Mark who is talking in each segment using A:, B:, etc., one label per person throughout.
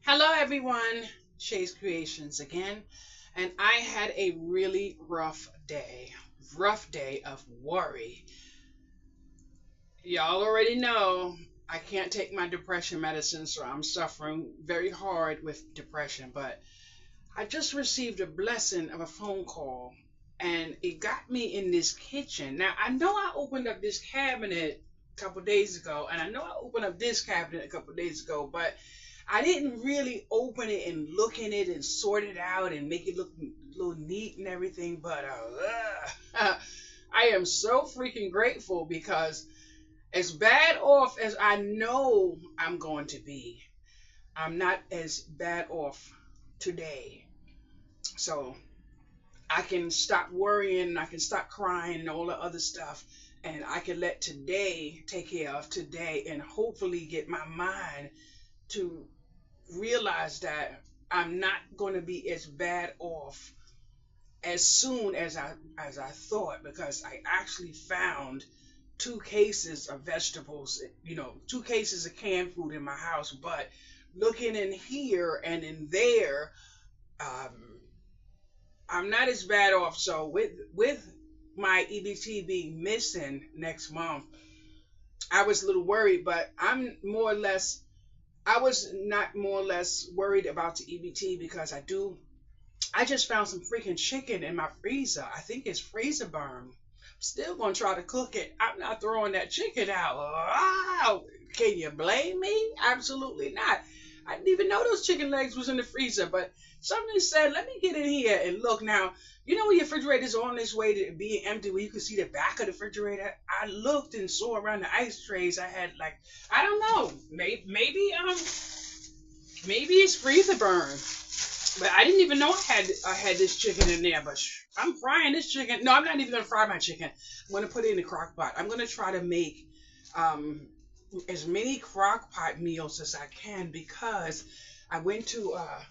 A: Hello, everyone. Shay's Creations again. And I had a really rough day of worry. Y'all already know I can't take my depression medicine, so I'm suffering very hard with depression. But I just received a blessing of a phone call, and it got me in this kitchen. Now, I know I opened up this cabinet a couple days ago, and I know I opened up this cabinet a couple days ago, but I didn't really open it and look in it and sort it out and make it look a little neat and everything. But I am so freaking grateful because as bad off as I know I'm going to be, I'm not as bad off today. So I can stop worrying, I can stop crying and all the other stuff, and I can let today take care of today and hopefully get my mind to realize that I'm not going to be as bad off as soon as I thought, because I actually found two cases of vegetables, two cases of canned food in my house. But looking in here and in there, um, I'm not as bad off. So with my EBT being missing next month, I was a little worried, but I was not more or less worried about the EBT because I just found some freaking chicken in my freezer. I think it's freezer burn. I'm still gonna try to cook it. I'm not throwing that chicken out. Wow. Can you blame me? Absolutely not. I didn't even know those chicken legs was in the freezer, but something said, let me get in here and look. Now, you know when your refrigerator's on its way to being empty, where you can see the back of the refrigerator? I looked and saw around the ice trays I had, like, I don't know, maybe it's freezer burn. But I didn't even know I had this chicken in there. But I'm frying this chicken. No, I'm not even gonna fry my chicken. I'm gonna put it in the crock pot. I'm gonna try to make um, as many crock pot meals as I can, because I went to uh,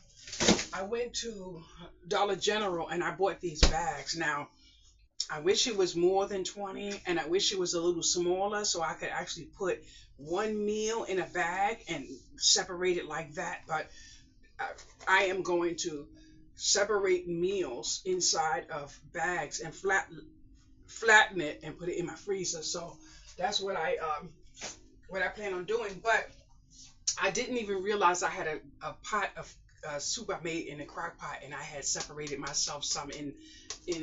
A: I went to Dollar General and I bought these bags. Now I wish it was more than 20, and I wish it was a little smaller so I could actually put one meal in a bag and separate it like that. But I am going to separate meals inside of bags and flatten it and put it in my freezer. So that's what I plan on doing. But I didn't even realize I had a pot of soup I made in a crock pot, and I had separated myself some in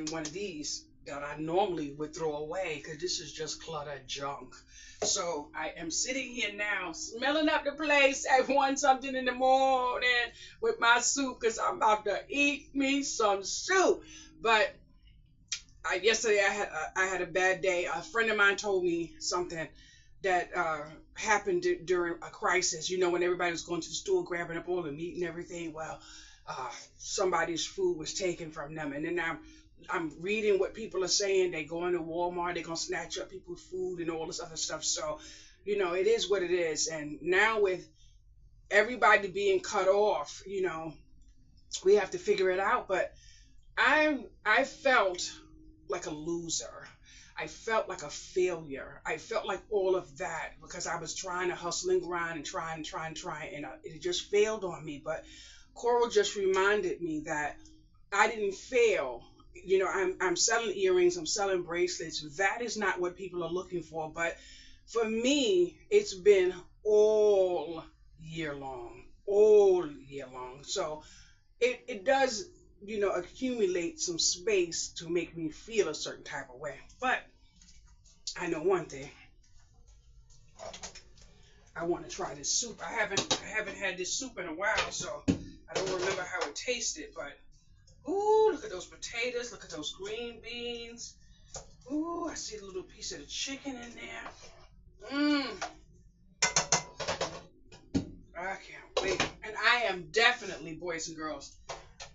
A: one of these that I normally would throw away, because this is just cluttered junk. So I am sitting here now smelling up the place at 1 something in the morning with my soup, because I'm about to eat me some soup. But yesterday I had a bad day. A friend of mine told me something that happened during a crisis. You know, when everybody was going to the store grabbing up all the meat and everything. Well, somebody's food was taken from them, and then I'm reading what people are saying. They go into Walmart, they're gonna snatch up people's food and all this other stuff. So, it is what it is. And now with everybody being cut off, we have to figure it out. But I felt like a loser. I felt like a failure. I felt like all of that because I was trying to hustle and grind and try and try and try, and it just failed on me. But Coral just reminded me that I didn't fail. I'm selling earrings, I'm selling bracelets. That is not what people are looking for. But for me, it's been all year long, all year long. So it does, accumulate some space to make me feel a certain type of way. But I know one thing. I want to try this soup. I haven't had this soup in a while, so I don't remember how it tasted. But ooh, look at those potatoes. Look at those green beans. Ooh, I see a little piece of the chicken in there. I can't wait. And I am definitely, boys and girls,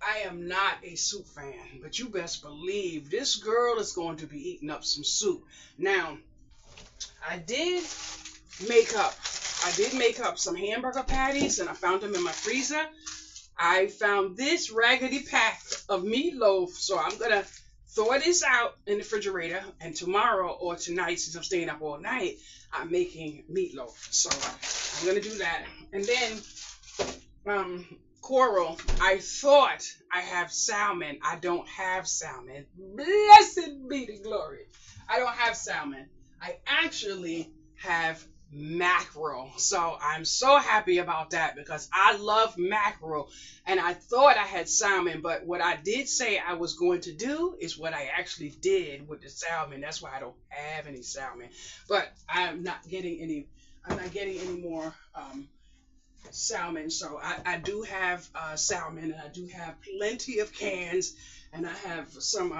A: I am not a soup fan, but you best believe this girl is going to be eating up some soup. Now, I did make up some hamburger patties, and I found them in my freezer. I found this raggedy pack of meatloaf, so I'm gonna throw this out in the refrigerator, and tomorrow or tonight, since I'm staying up all night, I'm making meatloaf. So I'm gonna do that. And then Coral, I thought I have salmon. I don't have salmon. Blessed be the glory. I don't have salmon. I actually have mackerel. So I'm so happy about that because I love mackerel and I thought I had salmon, but what I did say I was going to do is what I actually did with the salmon. That's why I don't have any salmon. But I'm not getting any more salmon. So I do have salmon, and I do have plenty of cans, and I have some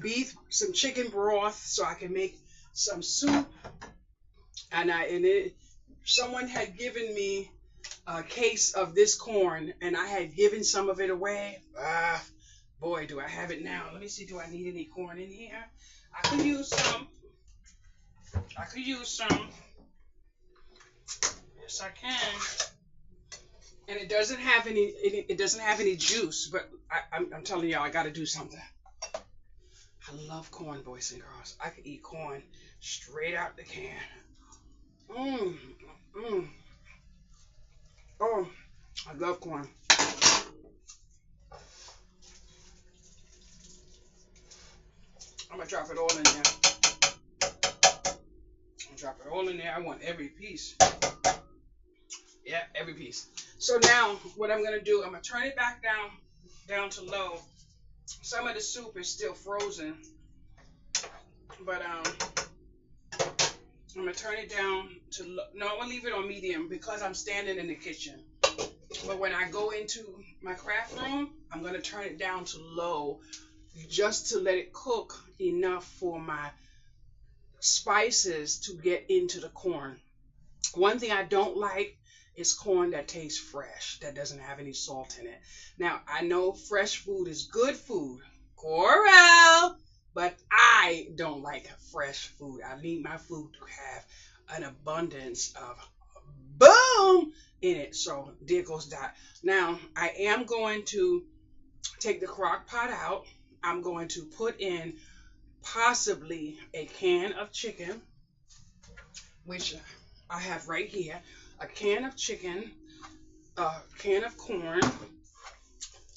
A: beef, some chicken broth, so I can make some soup. Someone had given me a case of this corn, and I had given some of it away. Boy, do I have it now. Let me see. Do I need any corn in here? I could use some. I could use some. Yes, I can. And it doesn't have any. It doesn't have any juice, but I'm telling y'all, I got to do something. I love corn, boys and girls. I could eat corn straight out the can. Mmm, mmm. Oh, I love corn. I'm gonna drop it all in there. Drop it all in there. I want every piece. Yeah, every piece. So now what I'm gonna do, I'm gonna turn it back down to low. Some of the soup is still frozen, but I'm gonna turn it down to low. No, I'm gonna leave it on medium because I'm standing in the kitchen. But when I go into my craft room, I'm gonna turn it down to low just to let it cook enough for my spices to get into the corn. One thing I don't like is corn that tastes fresh, that doesn't have any salt in it. Now, I know fresh food is good food, Coral, but I don't like fresh food. I need my food to have an abundance of boom in it. So there goes that. Now, I am going to take the crock pot out. I'm going to put in possibly a can of chicken, which I have right here, a can of chicken, a can of corn,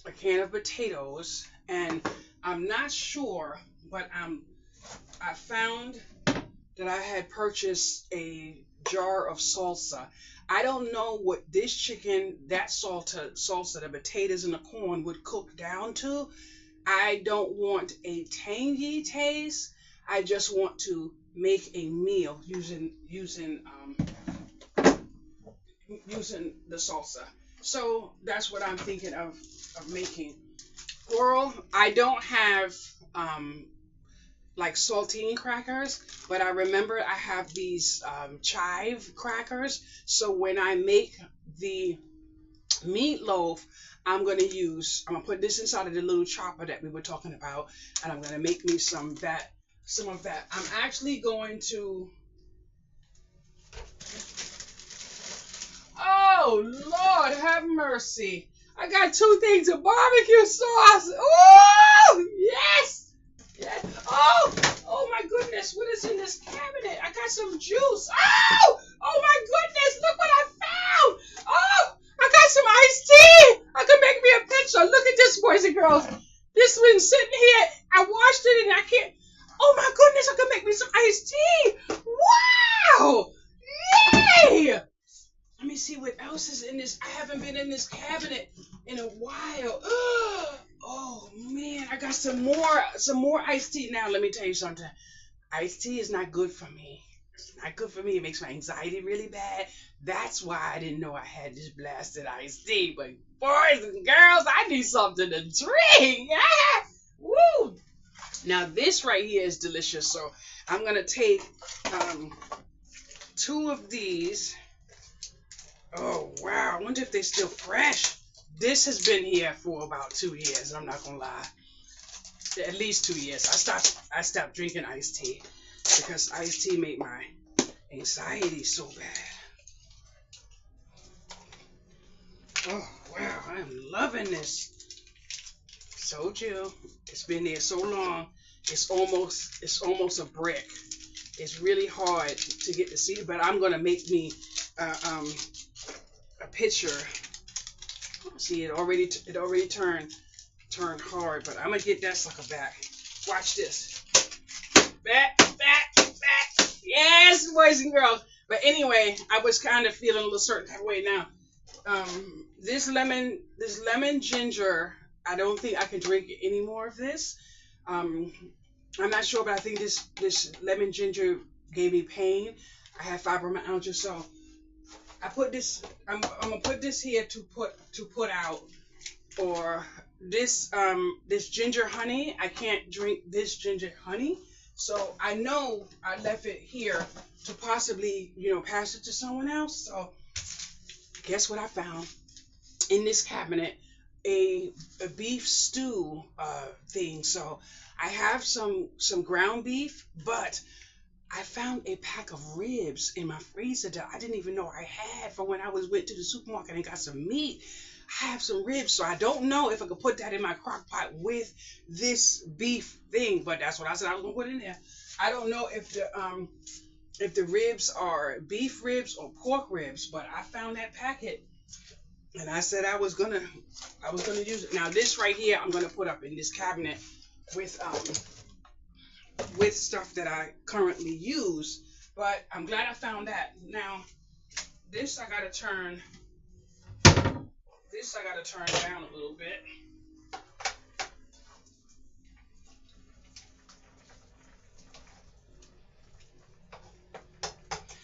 A: a can of potatoes, and I'm not sure, but I found that I had purchased a jar of salsa. I don't know what this chicken, that salsa, the potatoes and the corn would cook down to. I don't want a tangy taste. I just want to make a meal using the salsa. So that's what I'm thinking of making. Coral, I don't have like saltine crackers, but I remember I have these chive crackers. So when I make the meatloaf, I'm gonna put this inside of the little chopper that we were talking about, and I'm gonna make me some of that. I'm actually going to. Oh Lord, have mercy! I got 2 things of barbecue sauce. Oh yes, yes. Oh my goodness, what is in this cabinet? I got some juice. Oh my goodness, look what I found. Oh, I got some iced tea. I can make me a picture. Look at this, boys and girls. This one's sitting here. I washed it and I can't. Oh my goodness, I can make me some iced tea. Wow! Yay! Let me see what else is in this. I haven't been in this cabinet in a while. Oh man, I got some more iced tea. Now let me tell you something. Iced tea is not good for me. It's not good for me. It makes my anxiety really bad. That's why I didn't know I had this blasted iced tea. But boys and girls, I need something to drink. Woo! Now this right here is delicious. So I'm gonna take 2 of these. Oh wow! I wonder if they're still fresh. This has been here for about 2 years. I'm not gonna lie. At least 2 years. I stopped drinking iced tea because iced tea made my anxiety so bad. Oh wow! I'm loving this. Told you, it's been there so long. It's almost a brick. It's really hard to get to see, but I'm gonna make me a picture See, it already turned hard, but I'm gonna get that sucker back. Watch this. Back, back, back. Yes, boys and girls. But anyway, I was kind of feeling a little certain kind of way now. This lemon ginger, I don't think I can drink any more of this. I'm not sure, but I think this lemon ginger gave me pain. I have fibromyalgia, so I put this. I'm gonna put this here to put out, or this ginger honey. I can't drink this ginger honey, so I know I left it here to possibly pass it to someone else. So guess what I found in this cabinet? A beef stew thing. So I have some ground beef, but I found a pack of ribs in my freezer that I didn't even know I had from when I went to the supermarket and got some meat. I have some ribs, so I don't know if I could put that in my crock pot with this beef thing, but that's what I said I was gonna put in there. I don't know if the ribs are beef ribs or pork ribs, but I found that packet and I said I was gonna use it. Now this right here I'm gonna put up in this cabinet with stuff that I currently use, but I'm glad I found that. Now this I gotta turn down a little bit.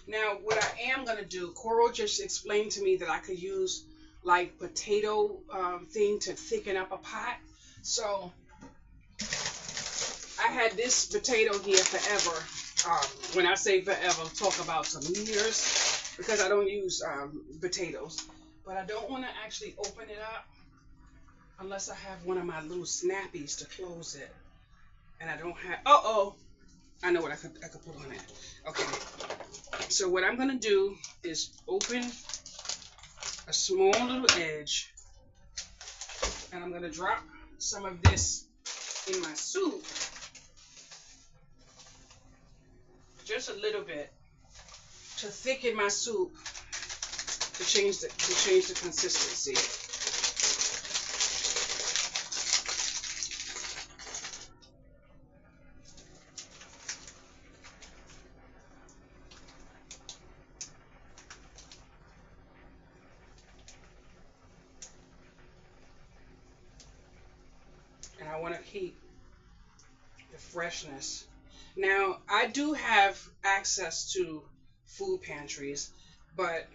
A: Now what I am gonna do, Coral just explained to me that I could use like potato thing to thicken up a pot. So I had this potato here forever. When I say forever, I'm talking about some years, because I don't use potatoes. But I don't want to actually open it up unless I have one of my little snappies to close it. And I don't have. I know what I could put on it. Okay. So what I'm gonna do is open a small little edge, and I'm gonna drop some of this in my soup. Just a little bit to thicken my soup, to change the consistency. And I want to keep the freshness. Now, I do have access to food pantries, but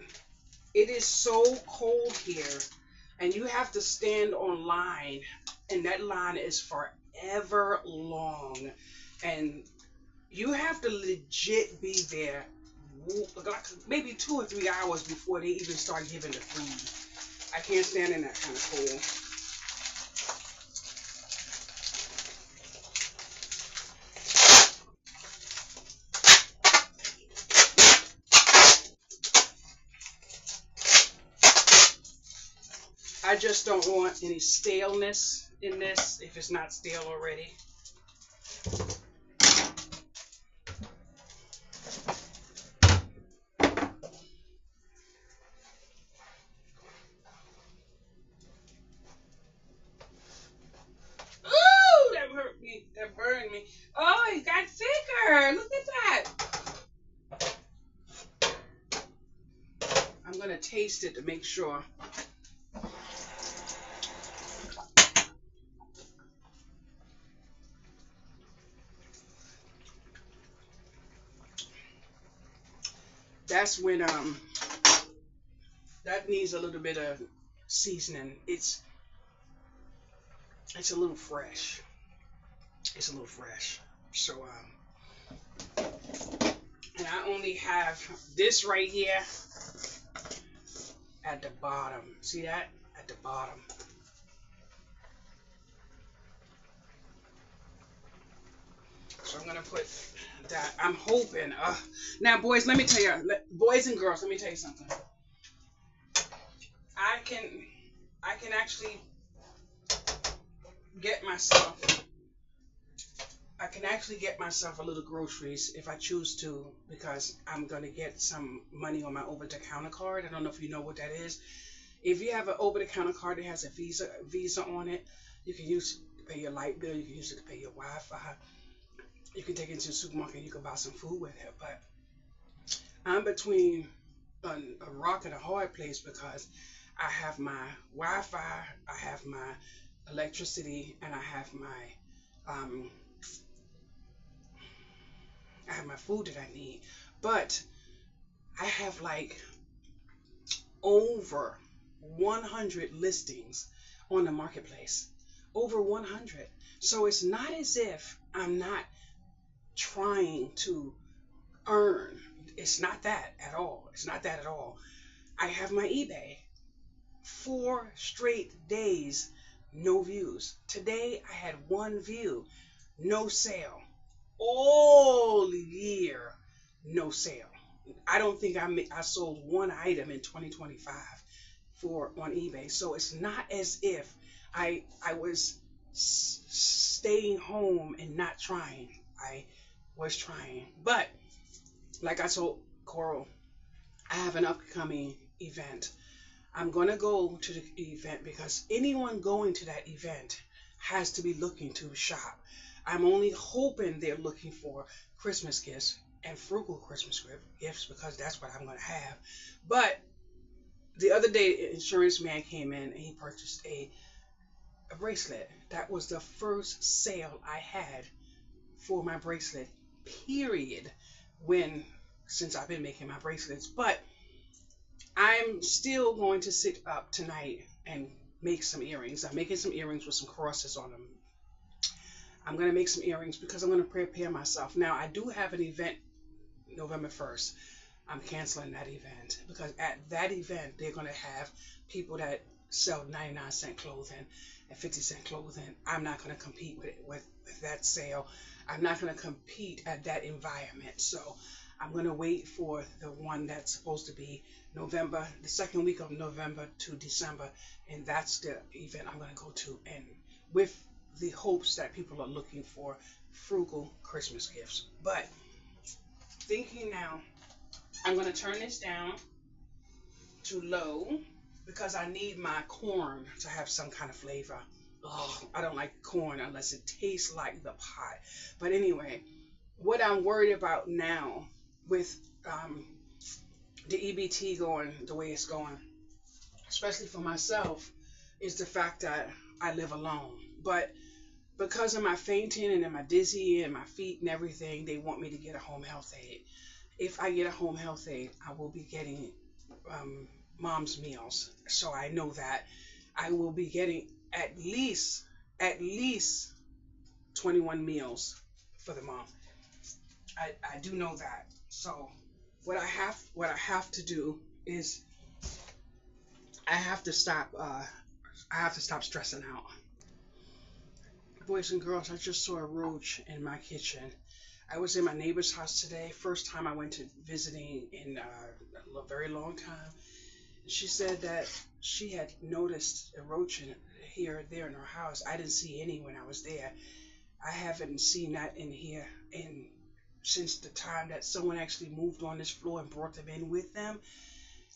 A: it is so cold here, and you have to stand on line, and that line is forever long, and you have to legit be there like maybe 2 or 3 hours before they even start giving the food. I can't stand in that kind of cold. I just don't want any staleness in this if it's not stale already. Ooh, that hurt me. That burned me. Oh, it got thicker. Look at that. I'm going to taste it to make sure. That's when that needs a little bit of seasoning. It's a little fresh. It's a little fresh. So and I only have this right here at the bottom. See that? At the bottom. So I'm gonna put that. I'm hoping. Now, boys, let me tell you, boys and girls, let me tell you something. I can actually get myself. I can actually get myself a little groceries if I choose to, because I'm gonna get some money on my over-the-counter card. I don't know if you know what that is. If you have an over-the-counter card that has a Visa on it, you can use it to pay your light bill. You can use it to pay your Wi-Fi. You can take it to the supermarket and you can buy some food with it. But I'm between a rock and a hard place because I have my Wi-Fi, I have my electricity, and um, I have my food that I need. But I have like over 100 listings on the marketplace. Over 100. So it's not as if I'm not trying to earn. It's not that at all. It's not that at all. I have my eBay. 4 straight days, no views. Today I had 1 view, no sale. All year, no sale. I don't think I sold 1 item in 2025 on eBay. So it's not as if I was staying home and not trying. I was trying. But like I told Coral, I have an upcoming event. I'm going to go to the event because anyone going to that event has to be looking to shop. I'm only hoping they're looking for Christmas gifts and frugal Christmas gifts because that's what I'm going to have. But the other day, an insurance man came in and he purchased a bracelet. That was the first sale I had for my bracelet, period, since I've been making my bracelets. But I'm still going to sit up tonight and make some earrings. I'm making some earrings with some crosses on them. I'm going to make some earrings because I'm going to prepare myself. Now, I do have an event November 1st. I'm canceling that event because at that event, they're going to have people that sell 99-cent clothing and 50-cent clothing. I'm not going to compete with that sale. I'm not going to compete at that environment. So I'm going to wait for the one that's supposed to be November, the second week of November to December. And that's the event I'm going to go to. And with the hopes that people are looking for frugal Christmas gifts. But thinking now, I'm going to turn this down to low because I need my corn to have some kind of flavor. Oh, I don't like corn unless it tastes like the pot. But anyway, what I'm worried about now with the EBT going the way it's going, especially for myself, is the fact that I live alone. But because of my fainting and my dizzy and my feet and everything, they want me to get a home health aide. If I get a home health aide, I will be getting mom's meals. So I know that I will be getting at least 21 meals for the month. I do know that. So what I have to do is I have to stop stressing out. Boys and girls, I just saw a roach in my kitchen. I was in my neighbor's house today. First time I went to visiting in a very long time. She said that she had noticed a roach here or there in her house. I didn't see any when I was there. I haven't seen that in here since the time that someone actually moved on this floor and brought them in with them.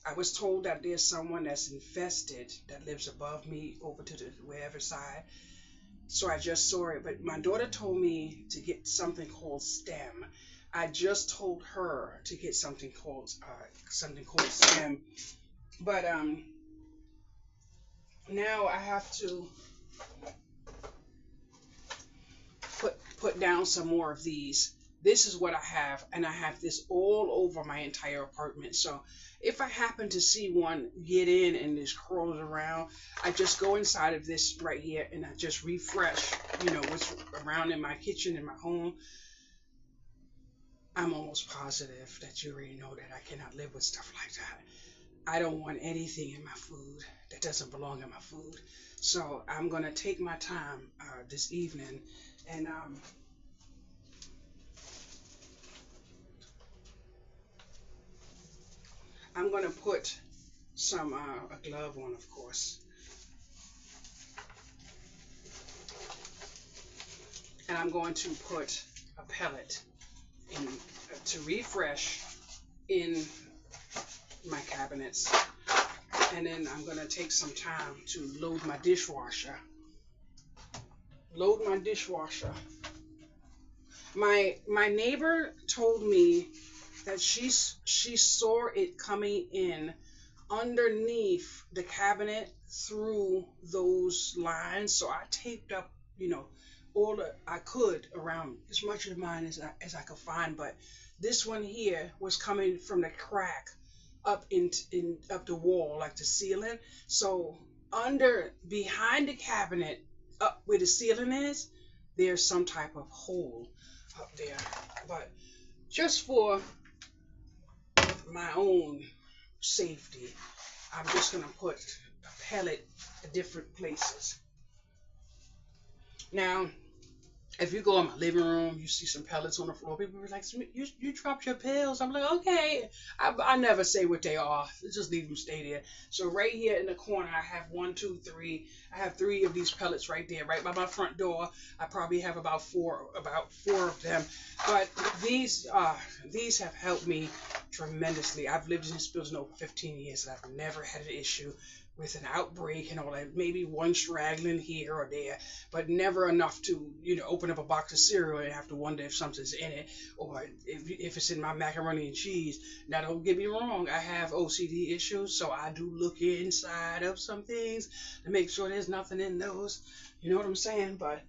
A: I was told that there's someone that's infested that lives above me over to the wherever side. So I just saw it, but my daughter told me to get something called STEM. I just told her to get something called STEM. But now I have to put down some more of these. This is what I have, and I have this all over my entire apartment. So if I happen to see one get in and just crawling around, I just go inside of this right here and I just refresh, what's around in my kitchen, in my home. I'm almost positive that you already know that I cannot live with stuff like that. I don't want anything in my food that doesn't belong in my food. So I'm going to take my time this evening and I'm going to put some a glove on, of course. And I'm going to put a pellet in to refresh in my cabinets. And then I'm gonna take some time to load my dishwasher. Load my dishwasher. My neighbor told me that she saw it coming in underneath the cabinet through those lines. So I taped up, all that I could around as much of mine as I could find. But this one here was coming from the crack up in up the wall, like the ceiling. So behind the cabinet, up where the ceiling is, there's some type of hole up there. But just for my own safety, I'm just gonna put a pellet at different places. Now, if you go in my living room, you see some pellets on the floor. People are like, you dropped your pills. I'm like, okay. I never say what they are. Just leave them stay there. So right here in the corner, I have 1, 2, 3. I have 3 of these pellets right there, right by my front door. I probably have about four of them. But these have helped me tremendously. I've lived in this building over 15 years, and I've never had an issue with an outbreak and all that. Maybe one straggling here or there, but never enough to, open up a box of cereal and have to wonder if something's in it, or if it's in my macaroni and cheese. Now, don't get me wrong, I have OCD issues, so I do look inside of some things to make sure there's nothing in those. You know what I'm saying? But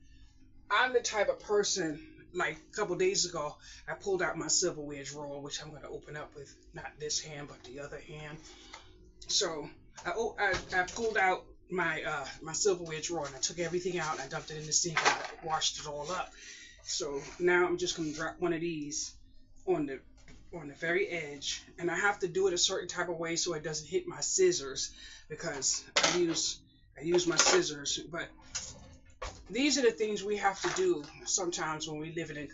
A: I'm the type of person, like a couple days ago, I pulled out my silverware drawer, which I'm going to open up with not this hand, but the other hand. So I pulled out my silverware drawer, and I took everything out and I dumped it in the sink and I washed it all up. So now I'm just going to drop one of these on the very edge, and I have to do it a certain type of way so it doesn't hit my scissors, because I use my scissors. But these are the things we have to do sometimes when we live in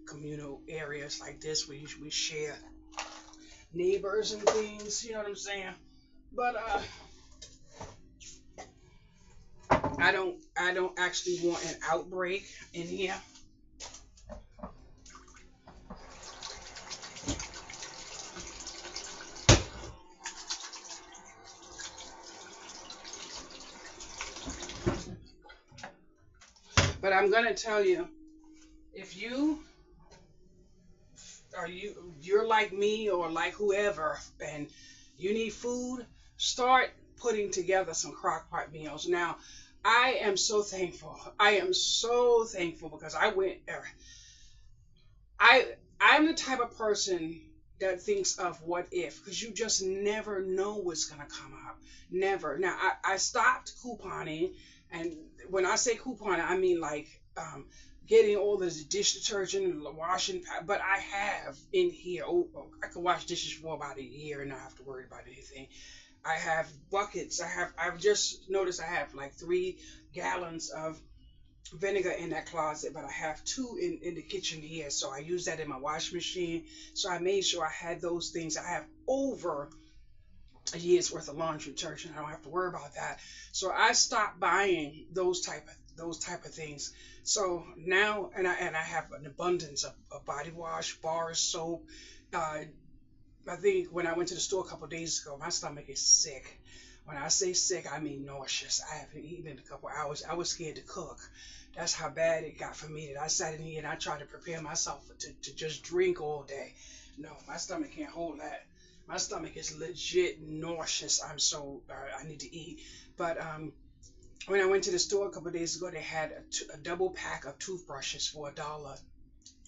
A: communal areas like this, where we share neighbors and things. You know what I'm saying? But I don't actually want an outbreak in here. But I'm gonna tell you, if you're like me or like whoever, and you need food, start putting together some crockpot meals. Now, I am so thankful. I am so thankful because I'm the type of person that thinks of what if, because you just never know what's gonna come up. Never. Now, I stopped couponing, and when I say couponing, I mean like getting all the dish detergent and the washing, but I have in here, I can wash dishes for about a year and not have to worry about anything. I have buckets. I've just noticed I have like 3 gallons of vinegar in that closet, but I have 2 in the kitchen here. So I use that in my washing machine. So I made sure I had those things. I have over a year's worth of laundry detergent. I don't have to worry about that. So I stopped buying those type of things. So now, and I have an abundance of body wash, bars, soap. I think when I went to the store a couple of days ago, my stomach is sick. When I say sick, I mean nauseous. I haven't eaten in a couple of hours. I was scared to cook. That's how bad it got for me, that I sat in here and I tried to prepare myself to just drink all day. No, my stomach can't hold that. My stomach is legit nauseous. I need to eat. But when I went to the store a couple of days ago, they had a double pack of toothbrushes for $1.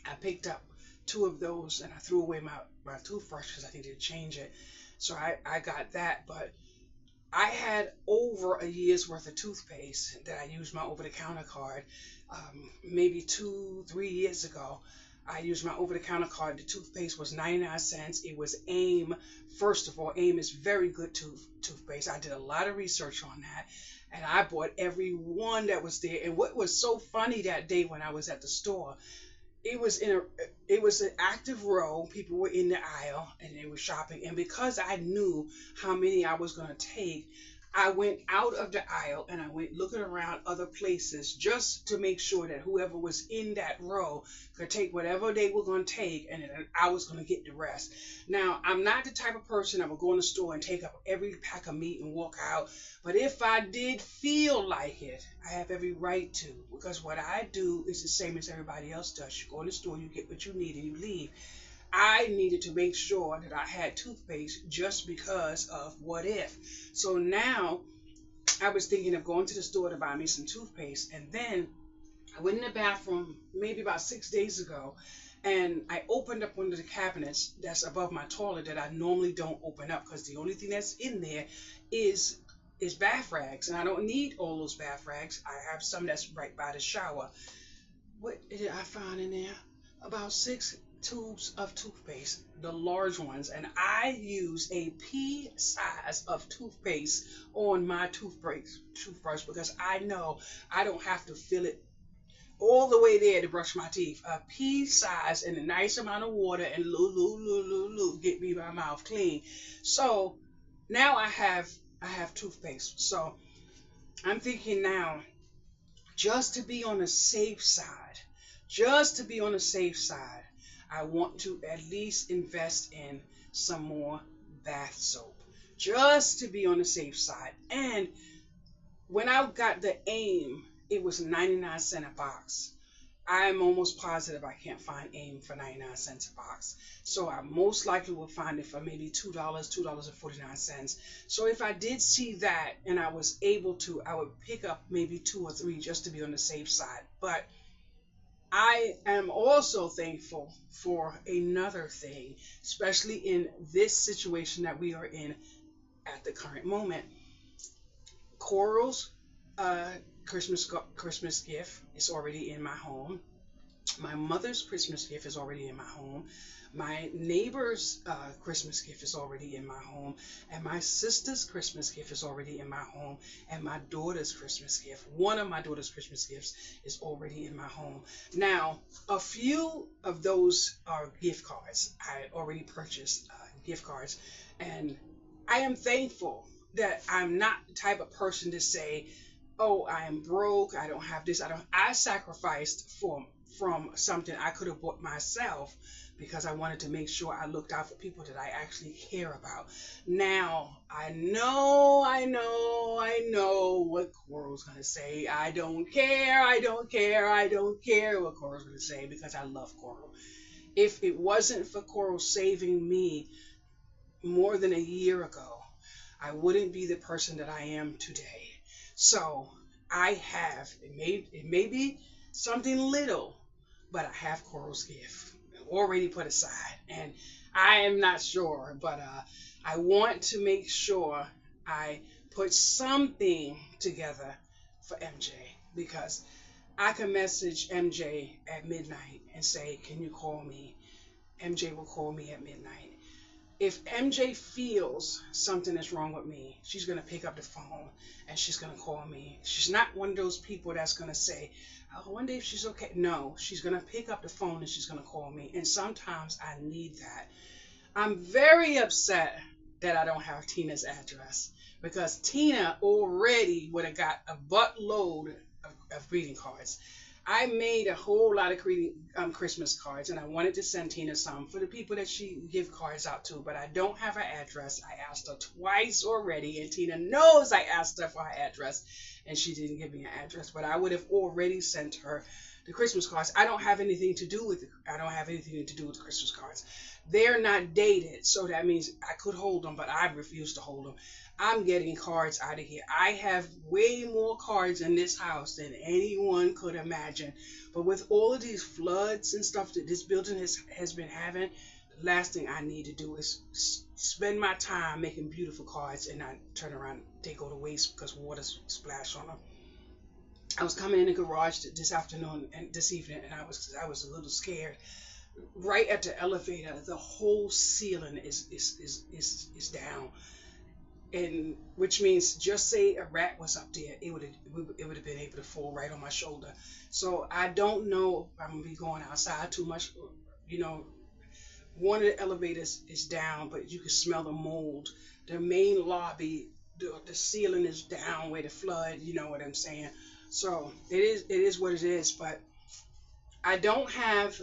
A: I picked up 2 of those and I threw away my toothbrush because I needed to change it. So I got that. But I had over a year's worth of toothpaste that I used my over-the-counter card. Maybe 2-3 years ago, I used my over-the-counter card. The toothpaste was 99 cents. It was AIM. First of all, AIM is very good toothpaste. I did a lot of research on that, and I bought every one that was there. And what was so funny that day when I was at the store, it was an active row. People were in the aisle and they were shopping. And because I knew how many I was going to take, I went out of the aisle and I went looking around other places just to make sure that whoever was in that row could take whatever they were going to take, and then I was going to get the rest. Now, I'm not the type of person that would go in the store and take up every pack of meat and walk out. But if I did feel like it, I have every right to, because what I do is the same as everybody else does. You go in the store, you get what you need, and you leave. I needed to make sure that I had toothpaste just because of what if. So now I was thinking of going to the store to buy me some toothpaste. And then I went in the bathroom maybe about 6 days ago, and I opened up one of the cabinets that's above my toilet that I normally don't open up because the only thing that's in there is bath rags, and I don't need all those bath rags. I have some that's right by the shower. What did I find in there? About 6 tubes of toothpaste, the large ones, and I use a pea size of toothpaste on my toothbrush because I know I don't have to fill it all the way there to brush my teeth. A pea size and a nice amount of water and get me my mouth clean. So now I have toothpaste. So I'm thinking now, just to be on the safe side, just to be on the safe side, I want to at least invest in some more bath soap, just to be on the safe side. And when I got the AIM, it was 99 cents a box. I'm almost positive I can't find AIM for 99 cents a box. So I most likely will find it for maybe $2, $2.49. So if I did see that and I was able to, I would pick up maybe 2 or 3 just to be on the safe side. But I am also thankful for another thing, especially in this situation that we are in at the current moment. Coral's Christmas gift is already in my home. My mother's Christmas gift is already in my home. My neighbor's Christmas gift is already in my home. And my sister's Christmas gift is already in my home. And my daughter's Christmas gift, one of my daughter's Christmas gifts, is already in my home. Now, a few of those are gift cards. I already purchased gift cards. And I am thankful that I'm not the type of person to say, oh, I am broke, I don't have this, I sacrificed from something I could have bought myself because I wanted to make sure I looked out for people that I actually care about. Now, I know what Coral's going to say. I don't care what Coral's going to say because I love Coral. If it wasn't for Coral saving me more than a year ago, I wouldn't be the person that I am today. So I have, it may be something little, but I have Coral's gift already put aside. And I am not sure, but I want to make sure I put something together for MJ, because I can message MJ at midnight and say, can you call me? MJ will call me at midnight. If MJ feels something is wrong with me, she's going to pick up the phone and she's going to call me. She's not one of those people that's going to say, I wonder if she's okay. No, she's going to pick up the phone and she's going to call me. And sometimes I need that. I'm very upset that I don't have Tina's address, because Tina already would have got a buttload of greeting cards. I made a whole lot of Christmas cards, and I wanted to send Tina some for the people that she give cards out to, but I don't have her address. I asked her twice already, and Tina knows I asked her for her address, and she didn't give me an address, but I would have already sent her the Christmas cards. I don't have anything to do with the Christmas cards. They're not dated, so that means I could hold them, but I refuse to hold them. I'm getting cards out of here. I have way more cards in this house than anyone could imagine. But with all of these floods and stuff that this building has been having, the last thing I need to do is spend my time making beautiful cards and not turn around and they go to waste because water splashed on them. I was coming in the garage this evening, and I was a little scared. Right at the elevator, the whole ceiling is down. And which means, just say a rat was up there, it would have been able to fall right on my shoulder. So I don't know if I'm gonna be going outside too much. You know, one of the elevators is down, but you can smell the mold. The main lobby, the ceiling is down where the flood. You know what I'm saying? So it is what it is. But I don't have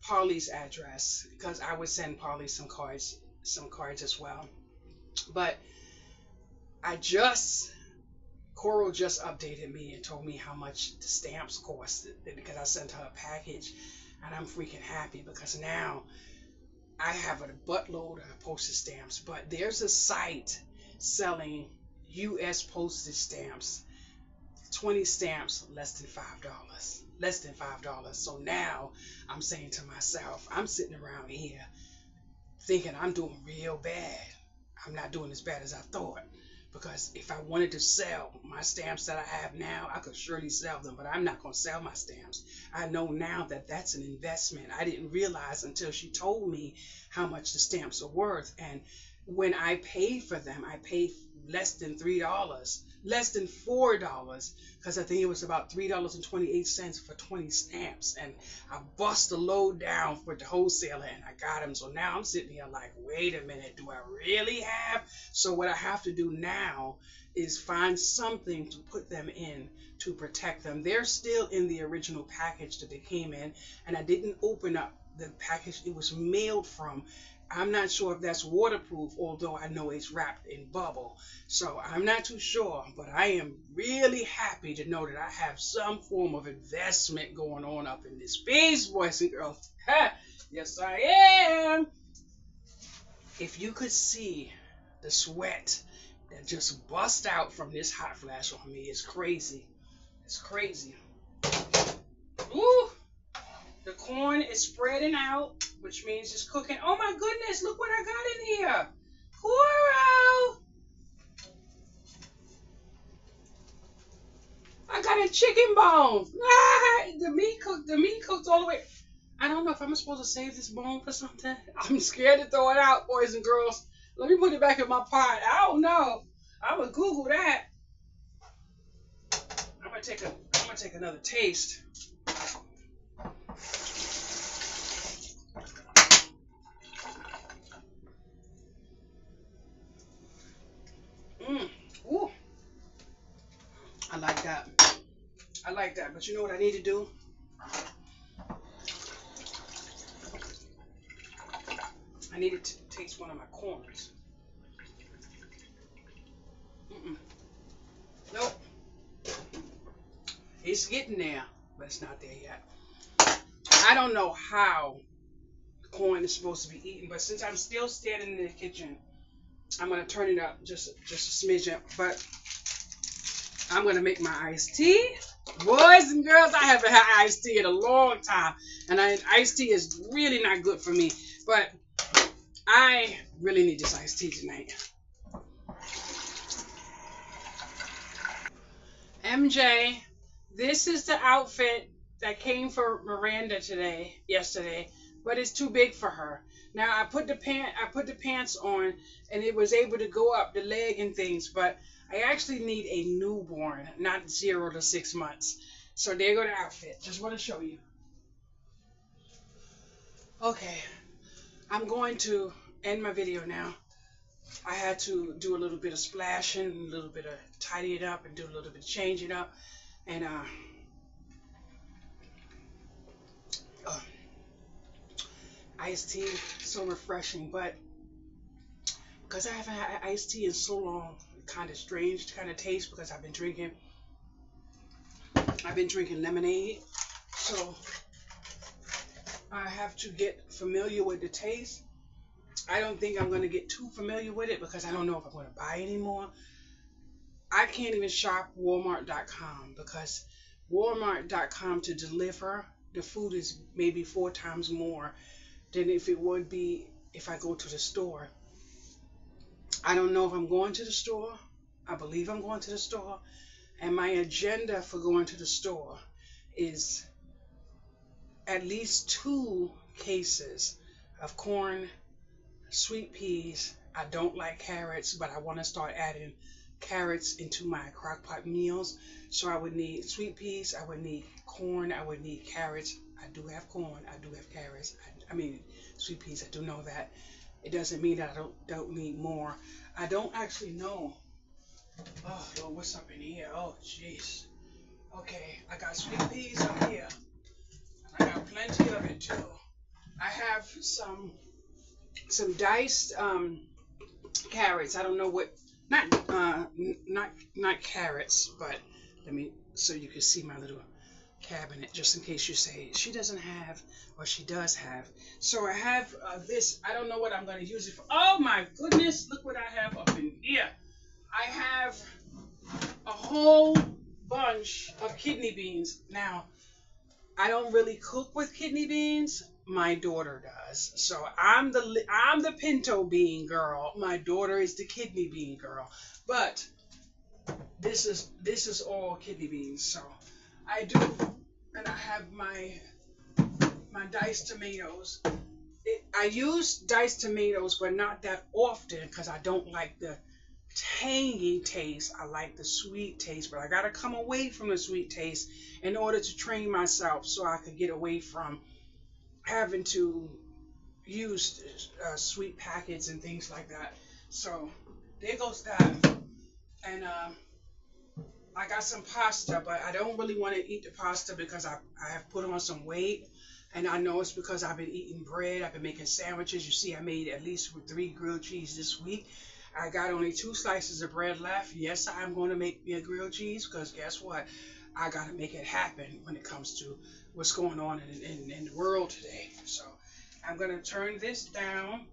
A: Polly's address because I would send Polly some cards as well. But I just Coral just updated me and told me how much the stamps cost because I sent her a package, and I'm freaking happy because now I have a buttload of postage stamps. But there's a site selling U.S. postage stamps, 20 stamps, less than $5. Less than $5. So now I'm saying to myself, I'm sitting around here thinking I'm doing real bad. I'm not doing as bad as I thought. Because if I wanted to sell my stamps that I have now, I could surely sell them, but I'm not going to sell my stamps. I know now that that's an investment. I didn't realize until she told me how much the stamps are worth. And when I paid for them, I paid less than $3, less than $4, because I think it was about $3.28 for 20 stamps. And I bust the load down for the wholesaler and I got them. So now I'm sitting here like, wait a minute, do I really have? So what I have to do now is find something to put them in to protect them. They're still in the original package that they came in, and I didn't open up the package it was mailed from. I'm not sure if that's waterproof, although I know it's wrapped in bubble. So I'm not too sure, but I am really happy to know that I have some form of investment going on up in this piece, boys and girls. Ha! Yes, I am. If you could see the sweat that just bust out from this hot flash on me, it's crazy. It's crazy. Ooh! The corn is spreading out, which means it's cooking. Oh my goodness, look what I got in here. Coral! I got a chicken bone. Ah, the meat cooked all the way. I don't know if I'm supposed to save this bone for something. I'm scared to throw it out, boys and girls. Let me put it back in my pot. I don't know. I'm gonna Google that. I'm gonna take another taste. Ooh, I like that. I like that. But you know what I need to do? I need to taste one of my corns. Nope. It's getting there, but it's not there yet. I don't know how corn is supposed to be eaten, but since I'm still standing in the kitchen, I'm gonna turn it up just a smidgen. But I'm gonna make my iced tea. Boys and girls, I haven't had iced tea in a long time, and iced tea is really not good for me. But I really need this iced tea tonight. MJ, this is the outfit that came for Miranda yesterday, but it's too big for her. Now I put the pants on, and it was able to go up the leg and things, but I actually need a newborn, not 0 to 6 months. So there go the outfit. Just want to show you. Okay, I'm going to end my video now. I had to do a little bit of splashing, a little bit of tidying up, and do a little bit of changing up, and iced tea, so refreshing. But because I haven't had iced tea in so long, kind of strange kind of taste because I've been drinking lemonade, so I have to get familiar with the taste. I don't think I'm going to get too familiar with it because I don't know if I'm going to buy anymore. I can't even shop Walmart.com because Walmart.com to deliver the food is maybe 4 times more than if it would be if I go to the store. I don't know if I'm going to the store. I believe I'm going to the store. And my agenda for going to the store is at least 2 cases of corn, sweet peas. I don't like carrots, but I want to start adding carrots into my crockpot meals. So I would need sweet peas, I would need corn, I would need carrots. I do have corn, I do have carrots. I mean sweet peas, I do know that. It doesn't mean that I don't need more. I don't actually know So what's up in here? Oh, jeez. Okay, I got sweet peas up here. And I got plenty of it too. I have some diced carrots. I don't know what, not carrots, but let me, so you can see my little cabinet, just in case you say she doesn't have, or she does have. So I have this. I don't know what I'm going to use it for. Oh my goodness, look what I have up in here. I have a whole bunch of kidney beans. Now, I don't really cook with kidney beans. My daughter does. So I'm the pinto bean girl. My daughter is the kidney bean girl. But this is all kidney beans. So I do, and I have my diced tomatoes. I use diced tomatoes, but not that often because I don't like the tangy taste. I like the sweet taste, but I gotta come away from the sweet taste in order to train myself so I could get away from having to use sweet packets and things like that. So there goes that. And I got some pasta, but I don't really want to eat the pasta because I have put on some weight. And I know it's because I've been eating bread. I've been making sandwiches. You see, I made at least 3 grilled cheese this week. I got only 2 slices of bread left. Yes, I'm going to make me a grilled cheese because guess what? I got to make it happen when it comes to what's going on in the world today. So I'm going to turn this down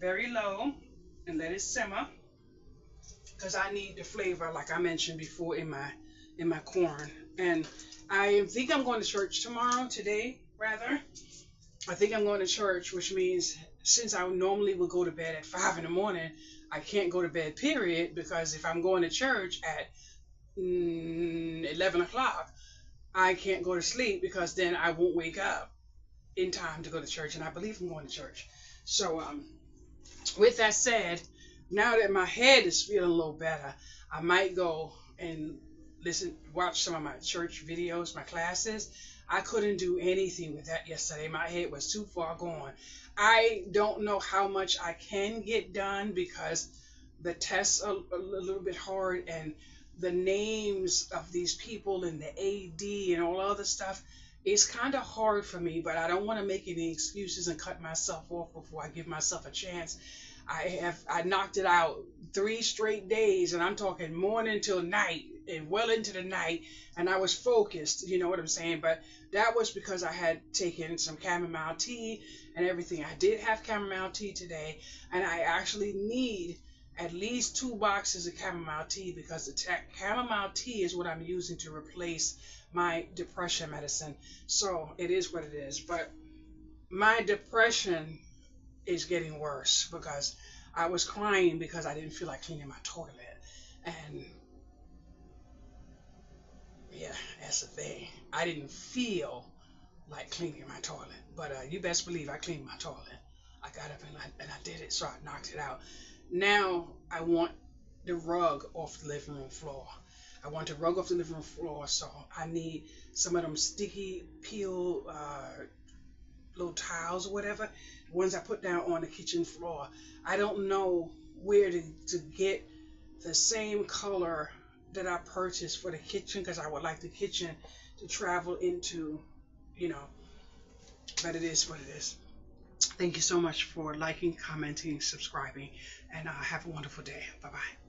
A: very low and let it simmer because I need the flavor, like I mentioned before, in my corn. And I think I'm going to church today, rather. I think I'm going to church, which means since I normally would go to bed at 5 in the morning, I can't go to bed, period, because if I'm going to church at 11 o'clock, I can't go to sleep because then I won't wake up in time to go to church, and I believe I'm going to church. So with that said, now that my head is feeling a little better, I might go and watch some of my church videos, my classes. I couldn't do anything with that yesterday. My head was too far gone. I don't know how much I can get done because the tests are a little bit hard, and the names of these people and the AD and all other stuff is kind of hard for me, but I don't want to make any excuses and cut myself off before I give myself a chance. I knocked it out 3 straight days, and I'm talking morning till night and well into the night, and I was focused, you know what I'm saying? But that was because I had taken some chamomile tea and everything. I did have chamomile tea today, and I actually need at least 2 boxes of chamomile tea because the chamomile tea is what I'm using to replace my depression medicine. So it is what it is. But my depression is getting worse because I was crying because I didn't feel like cleaning my toilet. And yeah, that's the thing. I didn't feel like cleaning my toilet. But you best believe I cleaned my toilet. I got up and I did it, so I knocked it out. Now I want the rug off the living room floor. I want the rug off the living room floor, so I need some of them sticky peel little tiles or whatever, the ones I put down on the kitchen floor. I don't know where to get the same color that I purchased for the kitchen because I would like the kitchen to travel into, but it is what it is. Thank you so much for liking, commenting, subscribing, and have a wonderful day. Bye-bye.